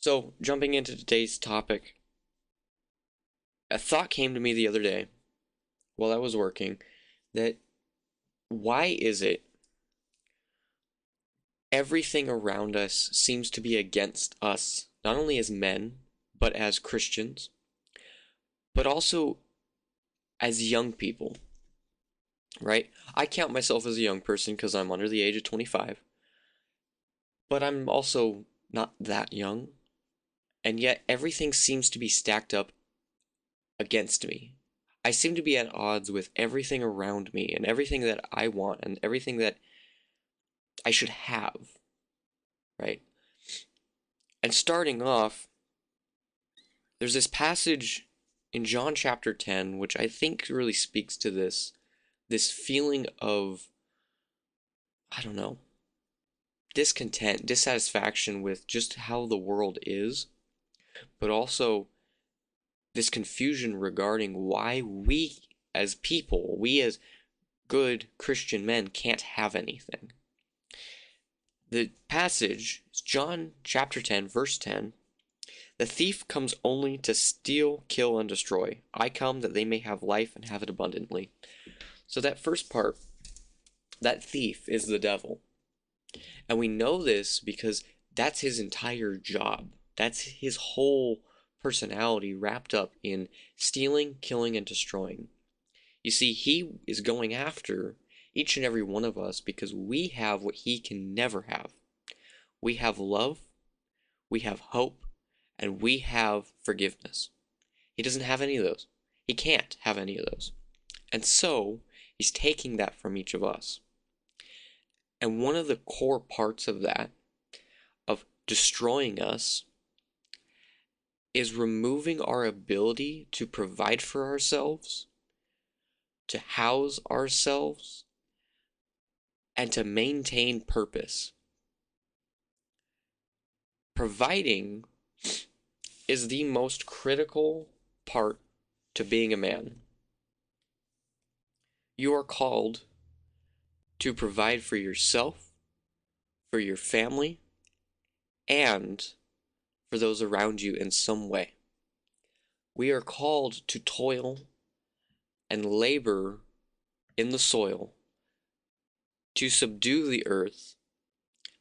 So, jumping into today's topic, a thought came to me the other day while I was working that why is it everything around us seems to be against us, not only as men, but as Christians, but also as young people, right? I count myself as a young person because I'm under the age of 25, but I'm also not that young, and yet everything seems to be stacked up against me. I seem to be at odds with everything around me and everything that I want and everything that I should have, right? And starting off, there's this passage in John chapter 10, which I think really speaks to this feeling of, I don't know, discontent, dissatisfaction with just how the world is, but also this confusion regarding why we as people, we as good Christian men can't have anything. The passage is John chapter 10, verse 10. The thief comes only to steal, kill, and destroy. I come that they may have life and have it abundantly. So that first part, that thief is the devil. And we know this because that's his entire job. That's his whole personality wrapped up in stealing, killing, and destroying. You see, he is going after each and every one of us because we have what he can never have. We have love, we have hope, and we have forgiveness. He doesn't have any of those. He can't have any of those. And so, he's taking that from each of us. And one of the core parts of that, of destroying us, is removing our ability to provide for ourselves, to house ourselves, and to maintain purpose. Providing is the most critical part to being a man. You are called to provide for yourself, for your family, and for those around you in some way. We are called to toil and labor in the soil, to subdue the earth,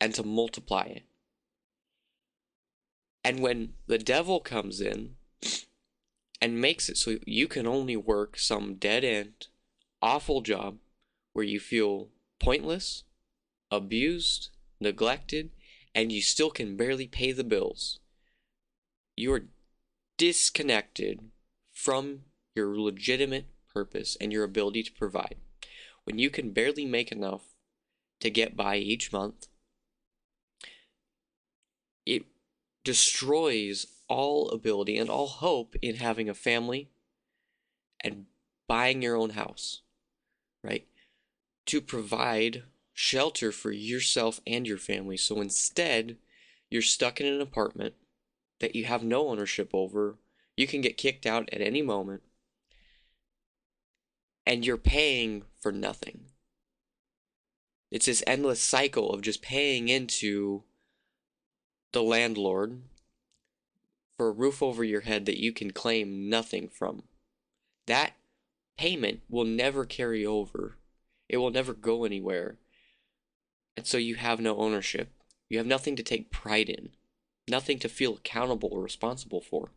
and to multiply it. And when the devil comes in and makes it so you can only work some dead end, awful job where you feel pointless, abused, neglected, and you still can barely pay the bills, you are disconnected from your legitimate purpose and your ability to provide. When you can barely make enough to get by each month, it destroys all ability and all hope in having a family and buying your own house, right? To provide shelter for yourself and your family. So instead, you're stuck in an apartment that you have no ownership over. You can get kicked out at any moment, and you're paying for nothing. It's this endless cycle of just paying into the landlord for a roof over your head that you can claim nothing from. That payment will never carry over. It will never go anywhere. And so you have no ownership. You have nothing to take pride in, nothing to feel accountable or responsible for.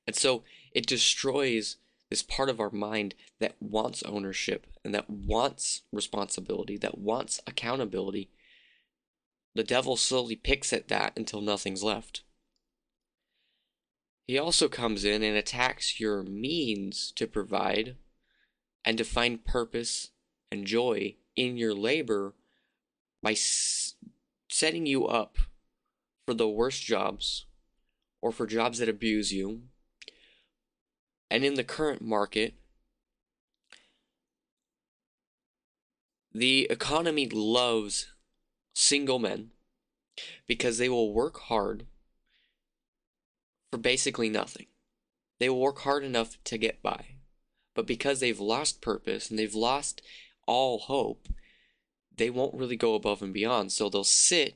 And so it destroys this part of our mind that wants ownership and that wants responsibility, that wants accountability. The devil slowly picks at that until nothing's left. He also comes in and attacks your means to provide and to find purpose and joy in your labor by setting you up for the worst jobs or for jobs that abuse you. And in the current market, the economy loves single men because they will work hard for basically nothing. They will work hard enough to get by. But because they've lost purpose and they've lost all hope, they won't really go above and beyond. So they'll sit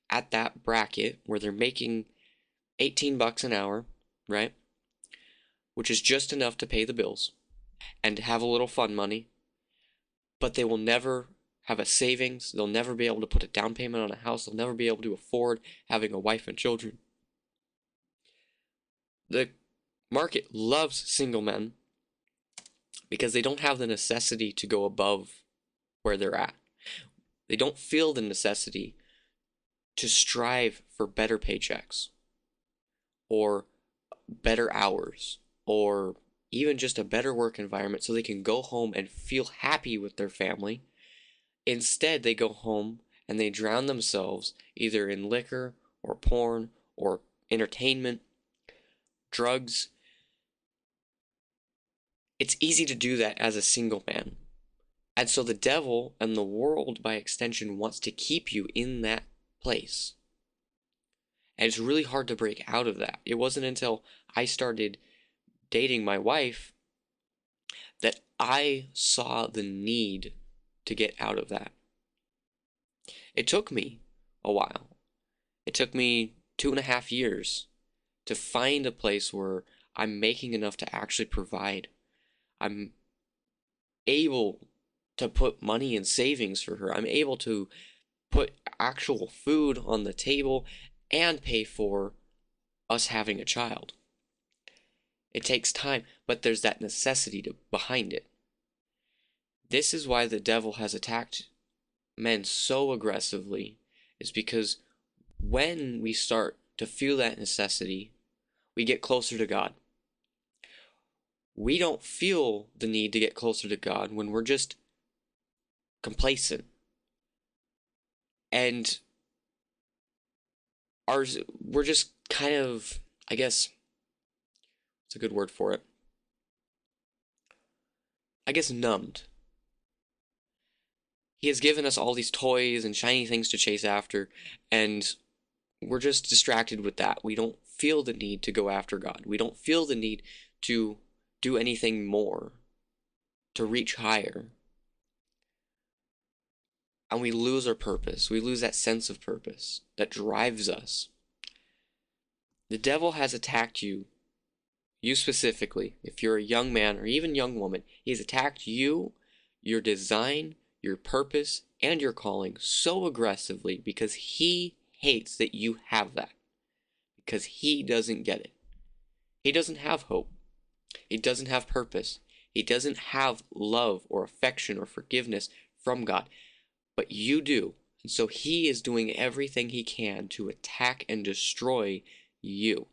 at that bracket where they're making 18 bucks an hour, right? Which is just enough to pay the bills and have a little fun money, but they will never have a savings. They'll never be able to put a down payment on a house. They'll never be able to afford having a wife and children. The market loves single men because they don't have the necessity to go above where they're at. They don't feel the necessity to strive for better paychecks or better hours or even just a better work environment so they can go home and feel happy with their family. Instead, they go home and they drown themselves either in liquor or porn or entertainment, drugs. It's easy to do that as a single man. And so the devil and the world, by extension, wants to keep you in that place. And it's really hard to break out of that. It wasn't until I started dating my wife that I saw the need to get out of that. It took me a while. It took me 2.5 years to find a place where I'm making enough to actually provide. I'm able to put money in savings for her. I'm able to put actual food on the table and pay for us having a child. It takes time, but there's that necessity behind it. This is why the devil has attacked men so aggressively, is because when we start to feel that necessity, we get closer to God. We don't feel the need to get closer to God when we're just complacent. And we're just kind of, I guess, what's a good word for it? I guess numbed. He has given us all these toys and shiny things to chase after, and we're just distracted with that. We don't feel the need to go after God. We don't feel the need to do anything more, to reach higher. And we lose our purpose. We lose that sense of purpose that drives us. The devil has attacked you specifically. If you're a young man or even young woman, he has attacked you, your design, your purpose, and your calling so aggressively because he hates that you have that. Because he doesn't get it. He doesn't have hope. He doesn't have purpose. He doesn't have love or affection or forgiveness from God. But you do. And so he is doing everything he can to attack and destroy you.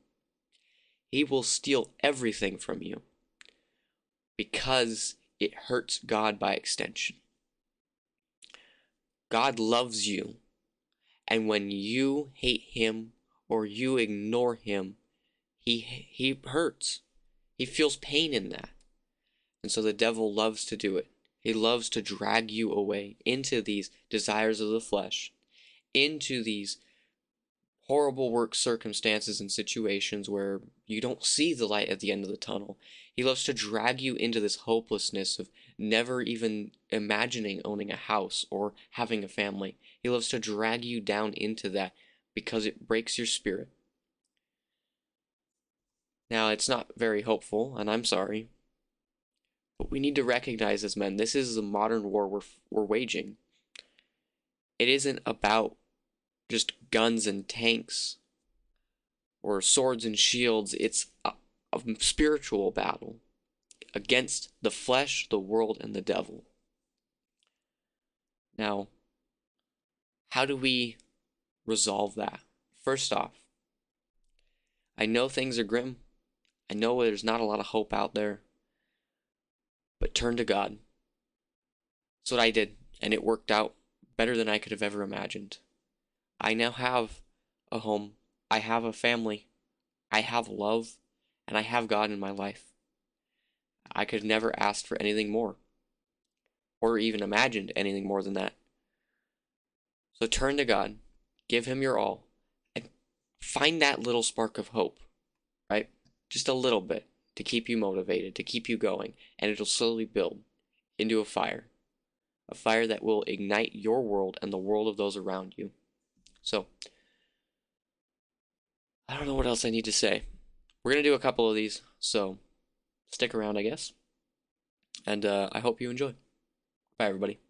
He will steal everything from you because it hurts God by extension. God loves you. And when you hate him or you ignore him, he hurts. He feels pain in that. And so the devil loves to do it. He loves to drag you away into these desires of the flesh, into these horrible work circumstances and situations where you don't see the light at the end of the tunnel. He loves to drag you into this hopelessness of never even imagining owning a house or having a family. He loves to drag you down into that because it breaks your spirit. Now, it's not very hopeful, and I'm sorry, but we need to recognize as men, this is the modern war we're waging. It isn't about just guns and tanks or swords and shields. It's a spiritual battle against the flesh, the world, and the devil. Now, how do we resolve that? First off, I know things are grim. I know there's not a lot of hope out there. But turn to God. That's what I did, and it worked out better than I could have ever imagined. I now have a home. I have a family. I have love, and I have God in my life. I could have never asked for anything more, or even imagined anything more than that. So turn to God, give him your all, and find that little spark of hope, right? Just a little bit to keep you motivated, to keep you going, and it'll slowly build into a fire that will ignite your world and the world of those around you. So, I don't know what else I need to say. We're gonna do a couple of these, so stick around, I guess. And I hope you enjoy. Bye, everybody.